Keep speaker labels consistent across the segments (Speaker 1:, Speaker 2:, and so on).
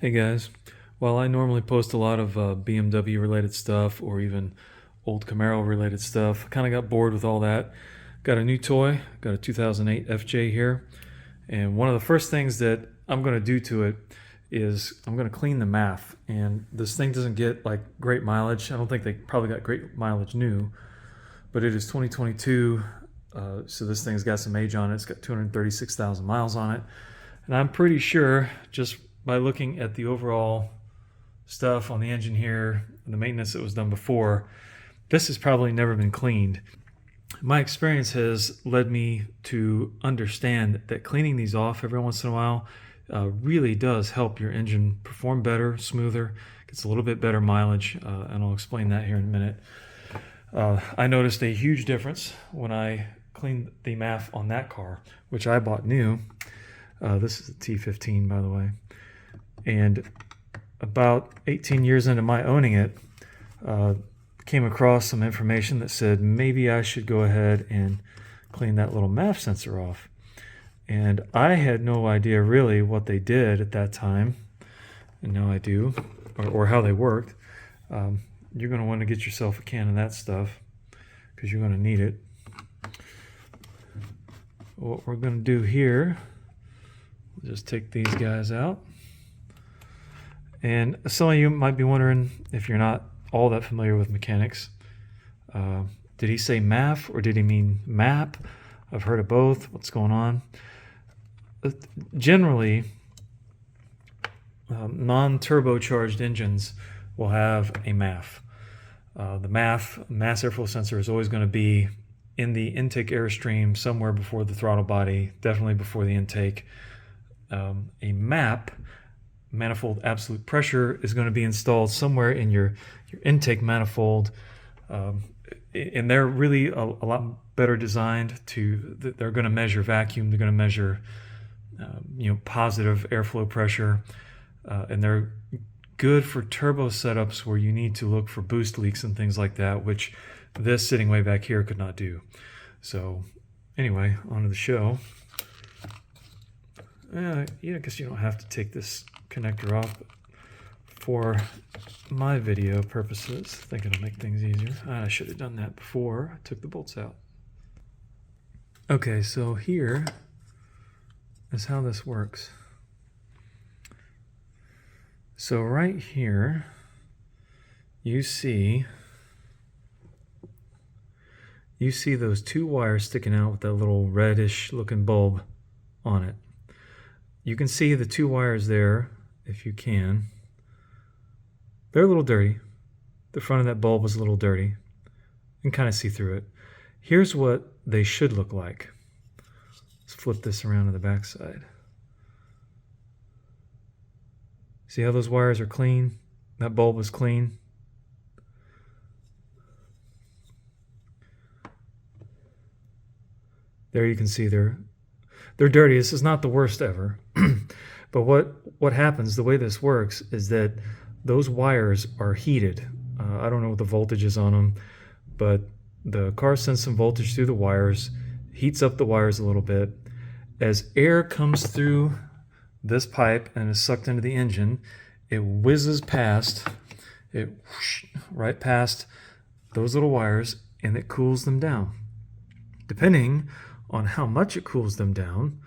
Speaker 1: Hey guys, while I normally post a lot of BMW related stuff or even old Camaro related stuff, I kind of got bored with all that. Got a new toy, got a 2008 FJ here, and one of the first things that I'm going to do to it is I'm going to clean the MAF. And this thing doesn't get like great mileage. I don't think they probably got great mileage new, but it is 2022, so this thing's got some age on it. It's got 236,000 miles on it. And I'm pretty sure, just by looking at the overall stuff on the engine here, the maintenance that was done before, this has probably never been cleaned. My experience has led me to understand that cleaning these off every once in a while really does help your engine perform better, smoother, gets a little bit better mileage, and I'll explain that here in a minute. I noticed a huge difference when I cleaned the MAF on that car, which I bought new. This is a T15, by the way. And about 18 years into my owning it, came across some information that said maybe I should go ahead and clean that little MAF sensor off. And I had no idea really what they did at that time, and now I do, or how they worked. You're going to want to get yourself a can of that stuff because you're going to need it. What we're going to do here, we'll just take these guys out. And some of you might be wondering, if you're not all that familiar with mechanics, did he say MAF or did he mean MAP? I've heard of both. What's going on? Generally, non-turbocharged engines will have a MAF. The MAF, mass airflow sensor, is always going to be in the intake airstream somewhere before the throttle body, definitely before the intake. A MAP, manifold absolute pressure, is going to be installed somewhere in your intake manifold, and they're really a lot better designed to. They're going to measure vacuum. They're going to measure positive airflow pressure, and they're good for turbo setups where you need to look for boost leaks and things like that, which this sitting way back here could not do. So anyway, on to the show. I guess you don't have to take this connector off, but for my video purposes, I think it'll make things easier. I should have done that before I took the bolts out. Okay, so here is how this works. So right here, you see those two wires sticking out with that little reddish looking bulb on it. You can see the two wires there, if you can. They're a little dirty. The front of that bulb is a little dirty. You can kind of see through it. Here's what they should look like. Let's flip this around to the back side. See how those wires are clean? That bulb is clean. There you can see they're dirty. This is not the worst ever. But what happens, the way this works, is that those wires are heated. I don't know what the voltage is on them, but the car sends some voltage through the wires, heats up the wires a little bit. As air comes through this pipe and is sucked into the engine, it whizzes past, right past those little wires, and it cools them down. Depending on how much it cools them down,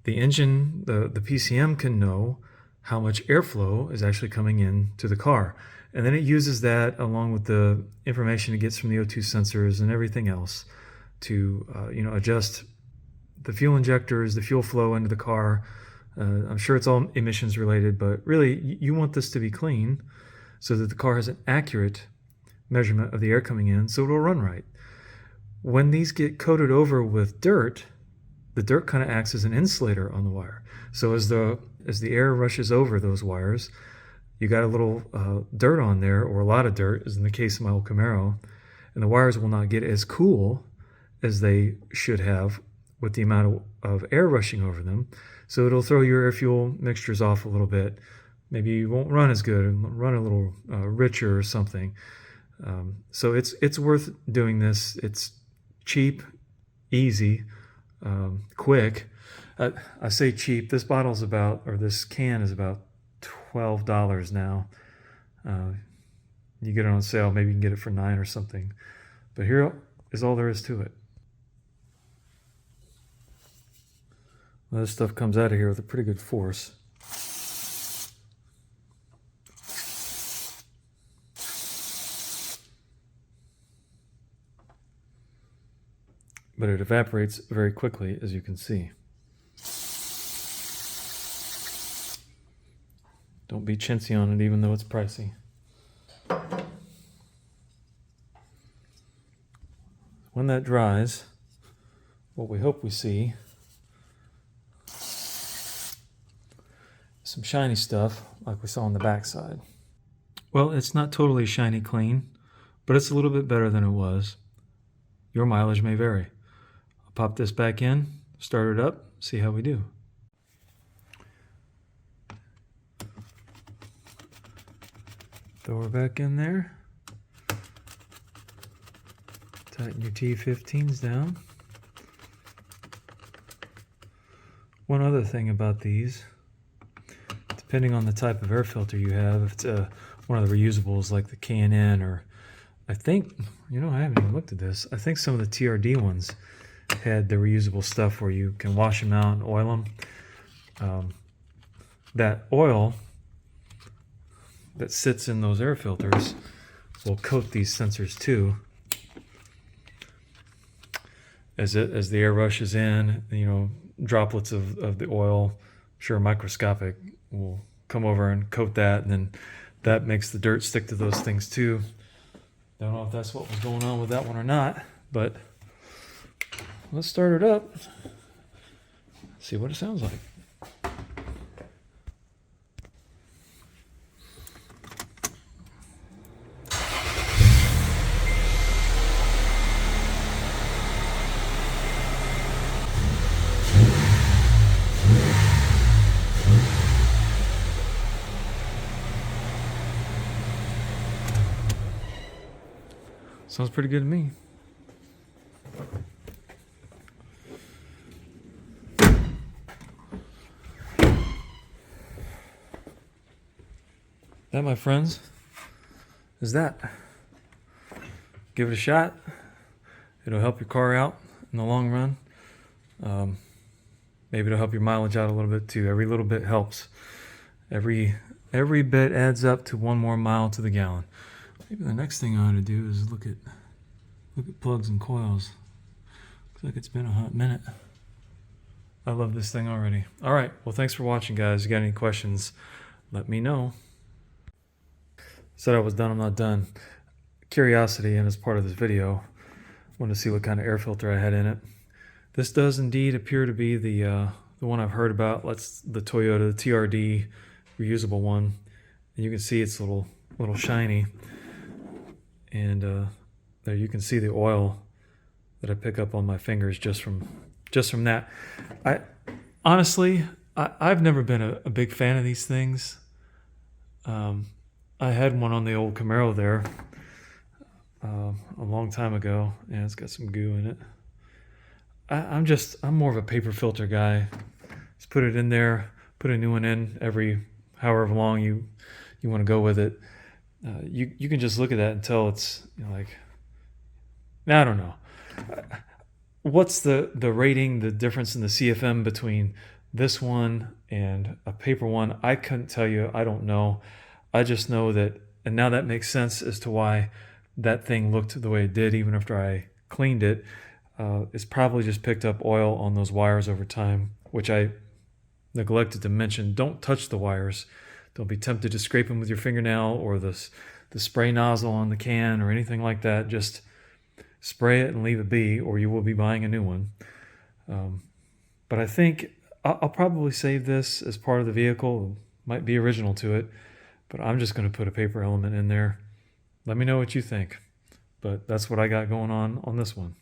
Speaker 1: the engine, the PCM, can know how much airflow is actually coming in to the car. And then it uses that along with the information it gets from the O2 sensors and everything else to adjust the fuel injectors, the fuel flow into the car. I'm sure it's all emissions related, but really you want this to be clean so that the car has an accurate measurement of the air coming in so it'll run right. When these get coated over with dirt, the dirt kind of acts as an insulator on the wire. So as the air rushes over those wires, you got a little dirt on there, or a lot of dirt, as in the case of my old Camaro, and the wires will not get as cool as they should have with the amount of air rushing over them. So it'll throw your air-fuel mixtures off a little bit. Maybe you won't run as good, and run a little richer or something. So it's worth doing this. It's cheap, easy, quick. I say cheap. This can is about $12 now. You get it on sale, maybe you can get it for $9 or something. But here is all there is to it. Well, this stuff comes out of here with a pretty good force. But it evaporates very quickly, as you can see. Don't be chintzy on it, even though it's pricey. When that dries, what we hope we see is some shiny stuff like we saw on the backside. Well, it's not totally shiny clean, but it's a little bit better than it was. Your mileage may vary. I'll pop this back in, start it up, see how we do. Throw her back in there. Tighten your T15s down. One other thing about these, depending on the type of air filter you have, if it's one of the reusables like the K&N, or I think, I haven't even looked at this. I think some of the TRD ones had the reusable stuff where you can wash them out and oil them. That oil that sits in those air filters will coat these sensors too. As the air rushes in, droplets of the oil, sure microscopic, will come over and coat that, and then that makes the dirt stick to those things too. Don't know if that's what was going on with that one or not, but let's start it up, see what it sounds like. Sounds pretty good to me. That, my friends, is that. Give it a shot. It'll help your car out in the long run. Maybe it'll help your mileage out a little bit too. Every little bit helps. Every bit adds up to 1 more mile to the gallon. Maybe the next thing I ought to do is look at plugs and coils. Looks like it's been a hot minute. I love this thing already. All right, well, thanks for watching, guys. If you got any questions, let me know. Said I was done, I'm not done. Curiosity, and as part of this video, wanted to see what kind of air filter I had in it. This does indeed appear to be the one I've heard about. That's the Toyota, the TRD reusable one. And you can see it's a little shiny. And there you can see the oil that I pick up on my fingers just from that. Honestly, I've never been a big fan of these things. I had one on the old Camaro there a long time ago. Yeah, it's got some goo in it. I'm more of a paper filter guy. Just put it in there, put a new one in every however long you want to go with it. You can just look at that and tell it's like, I don't know. What's the rating, the difference in the CFM between this one and a paper one? I couldn't tell you. I don't know. I just know that, and now that makes sense as to why that thing looked the way it did, even after I cleaned it. It's probably just picked up oil on those wires over time, which I neglected to mention. Don't touch the wires. Don't be tempted to scrape them with your fingernail or the spray nozzle on the can or anything like that. Just spray it and leave it be, or you will be buying a new one. But I think I'll probably save this as part of the vehicle. It might be original to it, but I'm just going to put a paper element in there. Let me know what you think. But that's what I got going on this one.